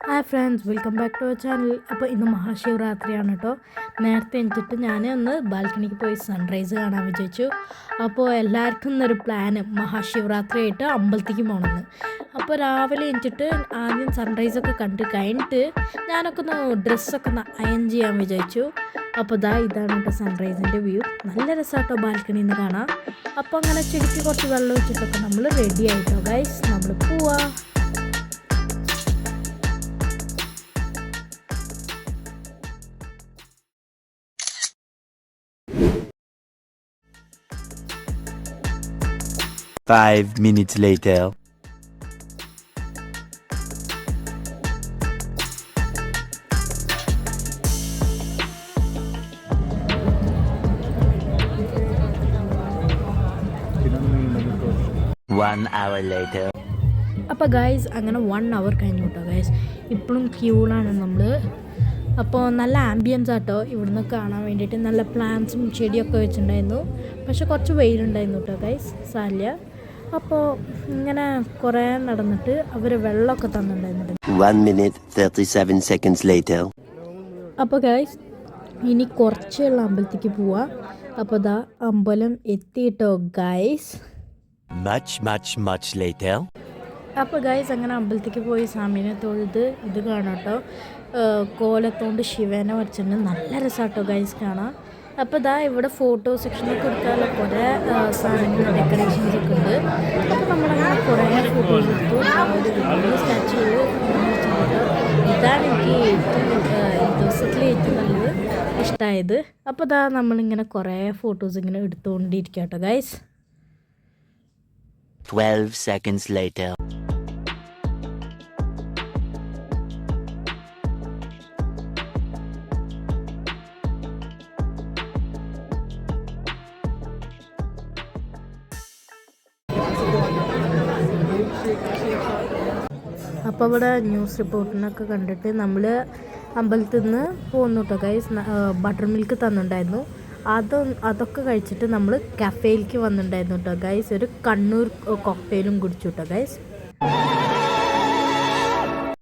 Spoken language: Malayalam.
Hi friends, welcome back to our channel. അപ്പോൾ ഇന്ന് മഹാശിവരാത്രിയാണ് കേട്ടോ. നേരത്തെ എണീറ്റിട്ട് ഞാൻ ഒന്ന് ബാൽക്കണിക്ക് പോയി സൺറൈസ് കാണാൻ വിചാരിച്ചു. അപ്പോൾ എല്ലാവർക്കും ഇന്നൊരു പ്ലാന് മഹാശിവരാത്രി ആയിട്ട് അമ്പലത്തേക്ക് പോകണമെന്ന്. അപ്പോൾ രാവിലെ എണീറ്റിട്ട് ആദ്യം സൺറൈസൊക്കെ കണ്ട് കഴിഞ്ഞിട്ട് ഞാനൊക്കെ ഒന്ന് ഡ്രസ്സൊക്കെ ഒന്ന് അയൺ ചെയ്യാൻ വിചാരിച്ചു. അപ്പോൾ ഇതാണ് കേട്ടോ സൺറൈസിൻ്റെ വ്യൂ. നല്ല രസമാട്ടോ ബാൽക്കണിയിൽ നിന്ന് കാണാം. അപ്പോൾ അങ്ങനെ ചെടിക്ക് കുറച്ച് വെള്ളം ഒഴിച്ചിട്ടൊക്കെ നമ്മൾ റെഡി ആയിട്ടോ ഗൈസ്, നമ്മൾ പോവാ. 5 minutes later. One hour later. അപ്പോൾ ഗൈസ് അങ്ങനെ 1 hour കഴിഞ്ഞു കേട്ടോ ഗൈസ്. ഇപ്പോഴും ക്യൂളാണ് നമ്മൾ. അപ്പോൾ നല്ല ആംബിയൻസ് ആട്ടോ ഇവിടുന്ന് കാണാൻ വേണ്ടിയിട്ട്. നല്ല പ്ലാന്റ്സും ചെടിയൊക്കെ വെച്ചിട്ടുണ്ടായിരുന്നു. പക്ഷെ കുറച്ച് വെയിലുണ്ടായിരുന്നു കേട്ടോ ഗൈസ്, സാരില്ല. അപ്പോൾ ഇങ്ങനെ കുറേ നടന്നിട്ട് അവർ വെള്ളമൊക്കെ തന്നിട്ടുണ്ടായിരുന്നു. 1 minute 37 seconds later. അപ്പോൾ ഗൈസ് ഇനി കുറച്ചുള്ള അമ്പലത്തേക്ക് പോവാം. അപ്പോൾ അമ്പലം എത്തിയിട്ടോ ഗൈസ്. Much later. അപ്പോൾ ഗൈസ് അങ്ങനെ അമ്പലത്തേക്ക് പോയി സ്വാമിനെ തൊഴുത് ഇത് കാണാം കേട്ടോ. കോലത്തോണ്ട് ശിവനെ വരച്ചിട്ടുണ്ട്. നല്ല രസമാട്ടോ ഗൈസ് കാണാം. അപ്പോൾ ഇവിടെ ഫോട്ടോ സെക്ഷനൊക്കെ എടുക്കാനുള്ള കുറേ സാധനങ്ങൾ ഡെക്കറേഷൻസ് ഒക്കെ ഉണ്ട്. അപ്പോൾ നമ്മളങ്ങനെ കുറേ ഫോട്ടോസ് എടുത്തു. ഒരു സ്റ്റാച്ചു വെച്ചിട്ടുണ്ട്. ഇതാണ് എനിക്ക് ഈ ദിവസത്തിൽ ഏറ്റവും നല്ലത് ഇഷ്ടമായത്. അപ്പോൾ നമ്മളിങ്ങനെ കുറേ ഫോട്ടോസ് ഇങ്ങനെ എടുത്തുകൊണ്ടിരിക്കുക കേട്ടോ ഗൈസ്. 12 seconds later. അപ്പോൾ ഇവിടെ ന്യൂസ് റിപ്പോർട്ടിനൊക്കെ കണ്ടിട്ട് നമ്മൾ അമ്പലത്തിൽ നിന്ന് പോകുന്നു കേട്ടോ ഗൈസ്. ബട്ടർ മിൽക്ക് തന്നിട്ടുണ്ടായിരുന്നു. അതൊക്കെ കഴിച്ചിട്ട് നമ്മൾ കഫേയിലേക്ക് വന്നിട്ടുണ്ടായിരുന്നു കേട്ടോ ഗൈസ്. ഒരു കണ്ണൂർ കോക്ടെയിലും കുടിച്ചു കേട്ടോ ഗൈസ്.